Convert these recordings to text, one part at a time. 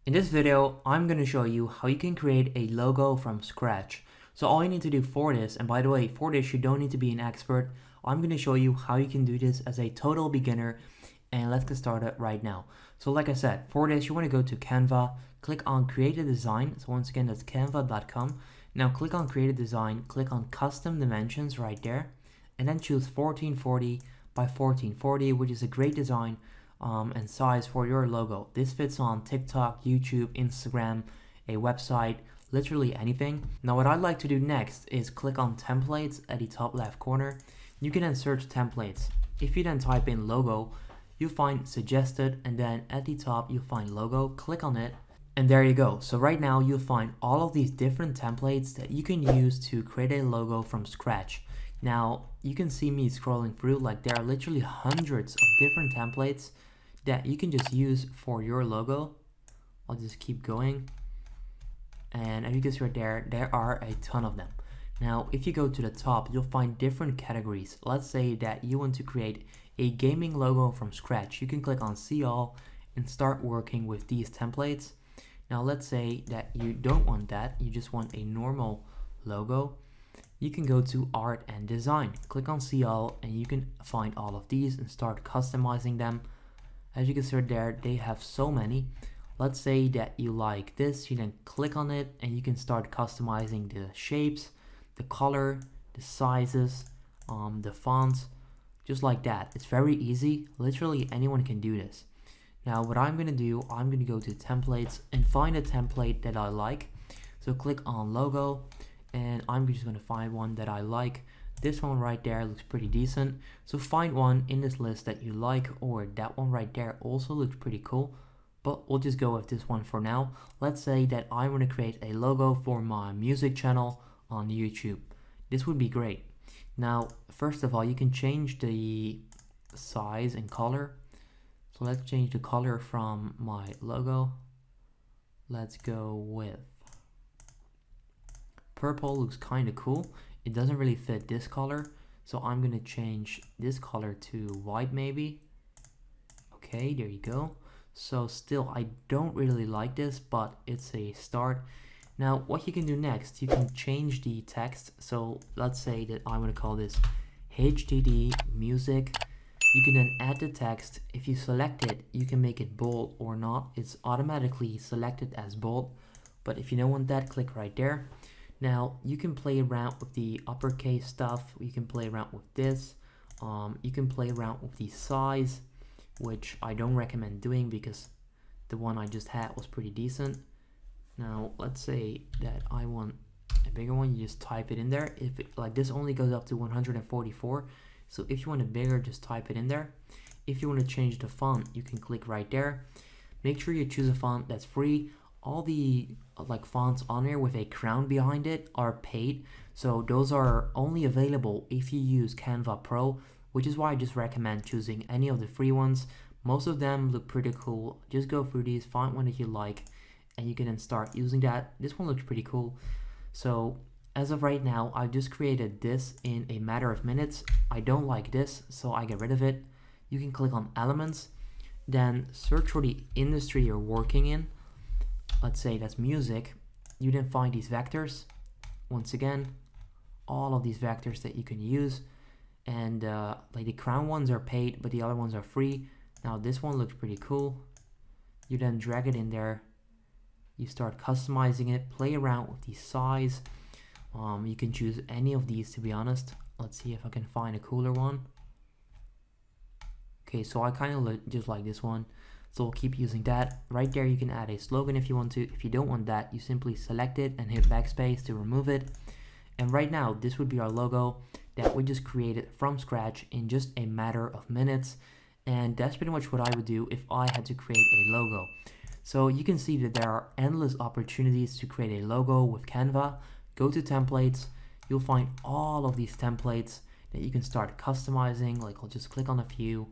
In this video, I'm going to show you how you can create a logo from scratch. So all you need to do for this, and by the way, for this you don't need to be an expert. I'm going to show you how you can do this as a total beginner, and let's get started right now. So like I said, for this you want to go to Canva, click on create a design. So once again, that's canva.com. Now click on create a design, click on custom dimensions right there, and then choose 1440 by 1440, which is a great design and size for your logo. This fits on TikTok, YouTube, Instagram, a website, literally anything. Now what I'd like to do next is click on templates at the top left corner. You can then search templates. If you then type in logo, you find suggested, and then at the top you find logo. Click on it, and there you go. So right now you'll find all of these different templates that you can use to create a logo from scratch. Now you can see me scrolling through, like there are literally hundreds of different templates that you can just use for your logo. I'll just keep going, and as you can see right there are a ton of them. Now if you go to the top, you'll find different categories. Let's say that you want to create a gaming logo from scratch. You can click on see all and start working with these templates. Now let's say that you don't want that, you just want a normal logo. You can go to art and design, click on see all, and you can find all of these and start customizing them. As you can see there, they have so many. Let's say that you like this, you then click on it and you can start customizing the shapes, the color, the sizes, the fonts, just like that. It's very easy. Literally anyone can do this. Now what I'm gonna do, I'm gonna go to templates and find a template that I like. So click on logo, and I'm just gonna find one that I like. This one right there looks pretty decent. So find one in this list that you like, or that one right there also looks pretty cool. But we'll just go with this one for now. Let's say that I want to create a logo for my music channel on YouTube. This would be great. Now, first of all, you can change the size and color. So let's change the color from my logo. Let's go with purple. Looks kind of cool. It doesn't really fit this color, so I'm gonna change this color to white maybe. Okay, there you go. So still, I don't really like this, but it's a start. Now what you can do next, you can change the text. So let's say that I want to call this HDD music. You can then add the text. If you select it, you can make it bold or not. It's automatically selected as bold, but if you don't want that, click right there. Now you can play around with the uppercase stuff. You can play around with this. You can play around with the size, which I don't recommend doing because the one I just had was pretty decent. Now let's say that I want a bigger one. You just type it in there. If it, like this only goes up to 144, so if you want it bigger, just type it in there. If you want to change the font, you can click right there. Make sure you choose a font that's free. All the like fonts on here with a crown behind it are paid, so those are only available if you use Canva Pro, which is why I just recommend choosing any of the free ones. Most of them look pretty cool. Just go through these, find one that you like, and you can then start using that. This one looks pretty cool. So as of right now, I've just created this in a matter of minutes. I don't like this, so I get rid of it. You can click on elements, then search for the industry you're working in. Let's say that's music. You then find these vectors. Once again, all of these vectors that you can use, and like the crown ones are paid, but the other ones are free. Now this one looks pretty cool. You then drag it in there. You start customizing it. Play around with the size. You can choose any of these, to be honest. Let's see if I can find a cooler one. Okay, so I kind of just like this one. So we'll keep using that. Right there you can add a slogan if you want to. If you don't want that, you simply select it and hit backspace to remove it. And right now, this would be our logo that we just created from scratch in just a matter of minutes. And that's pretty much what I would do if I had to create a logo. So you can see that there are endless opportunities to create a logo with Canva. Go to templates. You'll find all of these templates that you can start customizing. Like I'll just click on a few.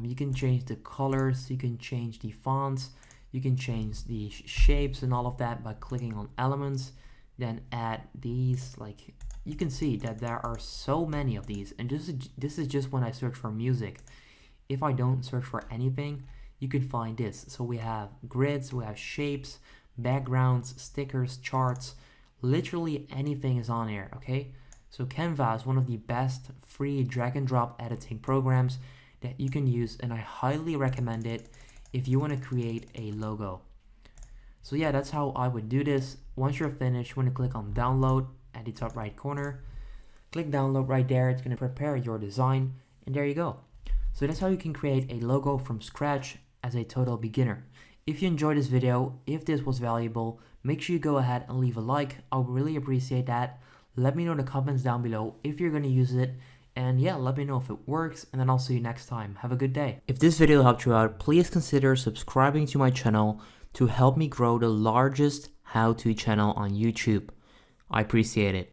You can change the colors, you can change the fonts, you can change the shapes and all of that by clicking on elements, then add these. Like you can see that there are so many of these, and this is just when I search for music. If I don't search for anything, you can find this. So we have grids, we have shapes, backgrounds, stickers, charts, literally anything is on here, okay? So Canva is one of the best free drag and drop editing programs that you can use, and I highly recommend it if you want to create a logo. So yeah, that's how I would do this. Once you're finished, you want to click on download at the top right corner. Click download right there. It's going to prepare your design, and there you go. So that's how you can create a logo from scratch as a total beginner. If you enjoyed this video, if this was valuable, make sure you go ahead and leave a like. I would really appreciate that. Let me know in the comments down below if you're going to use it. And yeah, let me know if it works, and then I'll see you next time. Have a good day. If this video helped you out, please consider subscribing to my channel to help me grow the largest how-to channel on YouTube. I appreciate it.